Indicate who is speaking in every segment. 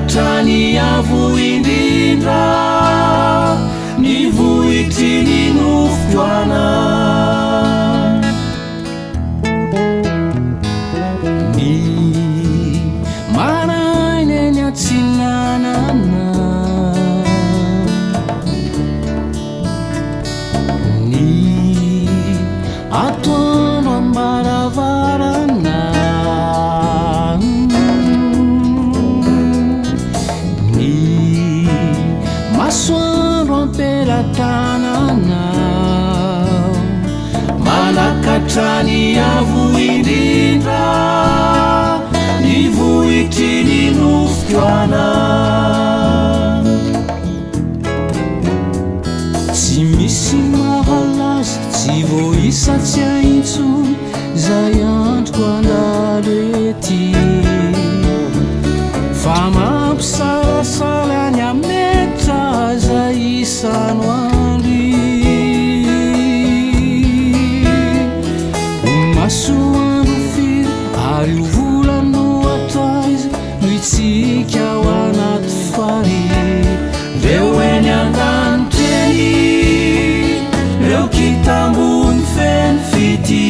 Speaker 1: manakatrany avo indrindra ny vohitry ny nofotroana ny marainy ny atsinanana ny atoano ambaravarana ny masoandro ampelatanana manakatrany avo indrindra ny vohitry ny nofotroana tsy misy mahalaza tsy voisa tsy aintsony zay androko andalo ety fa mampisarasara ny ametra zay isano andry masoandro firy ary ho volano atraiza no itsika ao anaty fary reo eny an-daniteny reo kitambony feno fity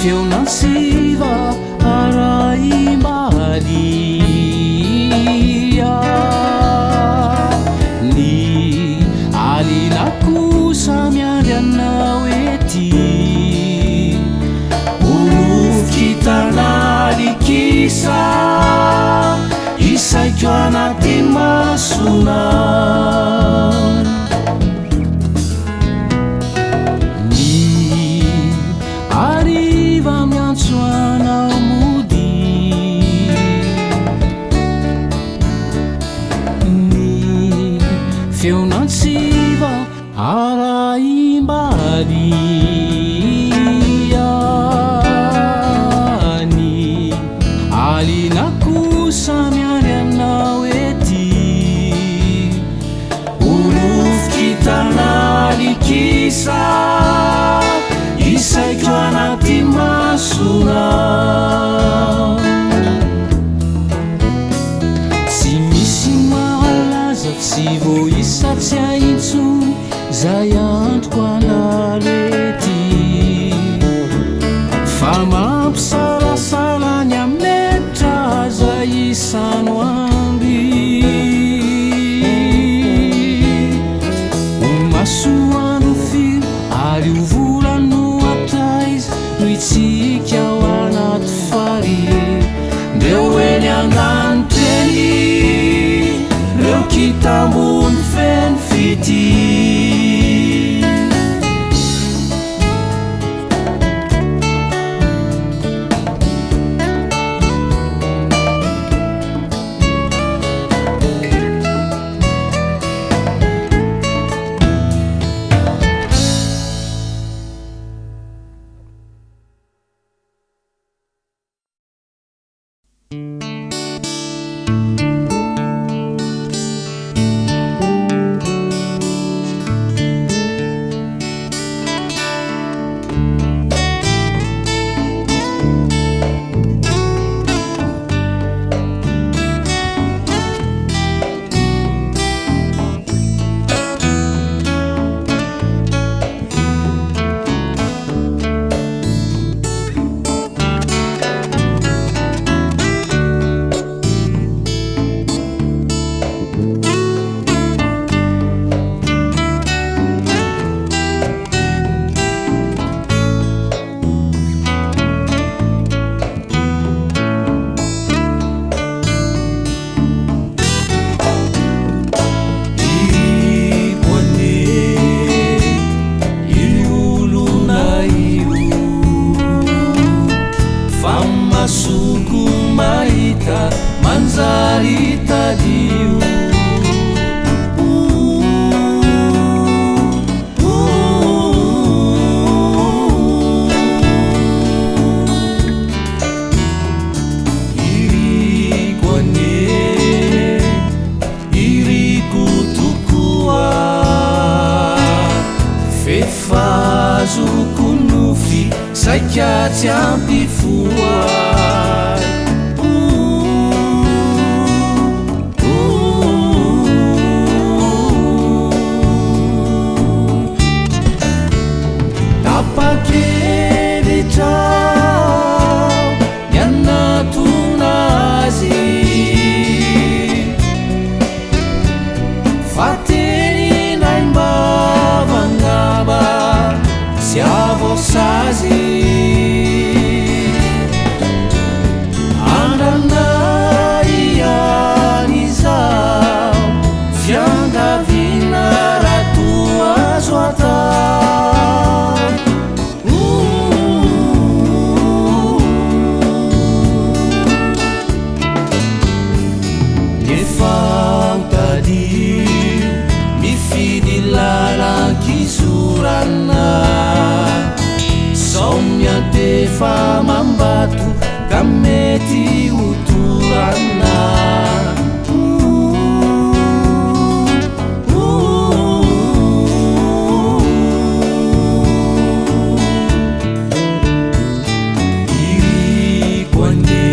Speaker 1: feonansiva araimalia ny alina kosa miandry anao ety olofikitanalikisa isaiko anaty masona miantsoanao mody ny feonantsiva araimbalia ny alina kosa miandry anao ety olofikitanalikisa isaiko anaty masona tsy misy mahalaza tsy voisa tsy aintsony zay androko andalo ety fa mampisarasara ny ametra zay isano andry masoandro firy ary ho volano no itsika ao anaty fary ndreo eny an-daniteny reo kitambony feno fity azoko nofy saika tsy ampifoay tapakevitrao nianatona azy fateninay mbavangaba sy avosazy andranay ianizao fiangavina rato azo atao nefautadio mifidy lalankizorana sommiadefa mambato ka mety otorana irikoane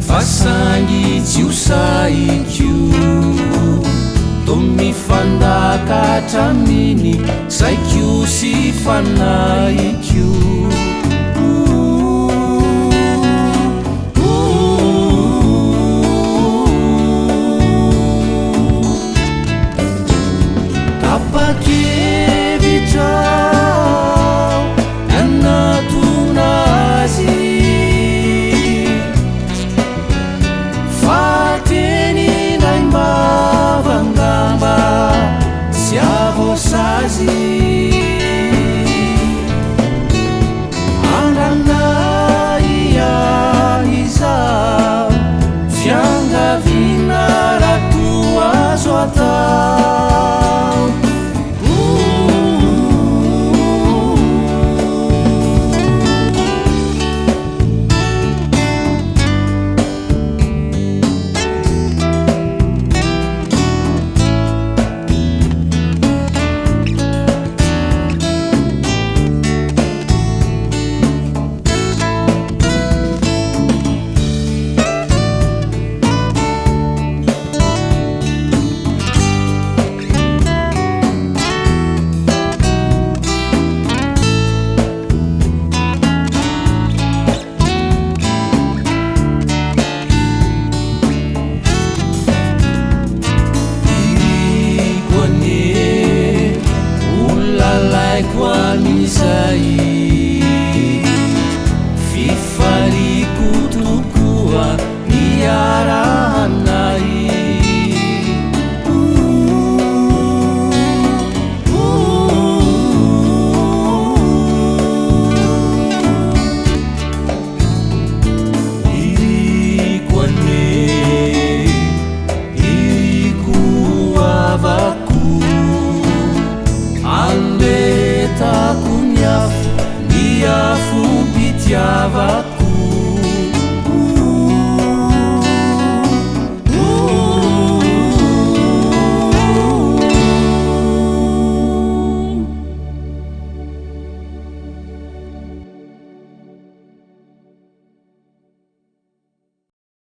Speaker 1: fasangy tsy osaikio tomifandakatraminy saikio sy fanaikio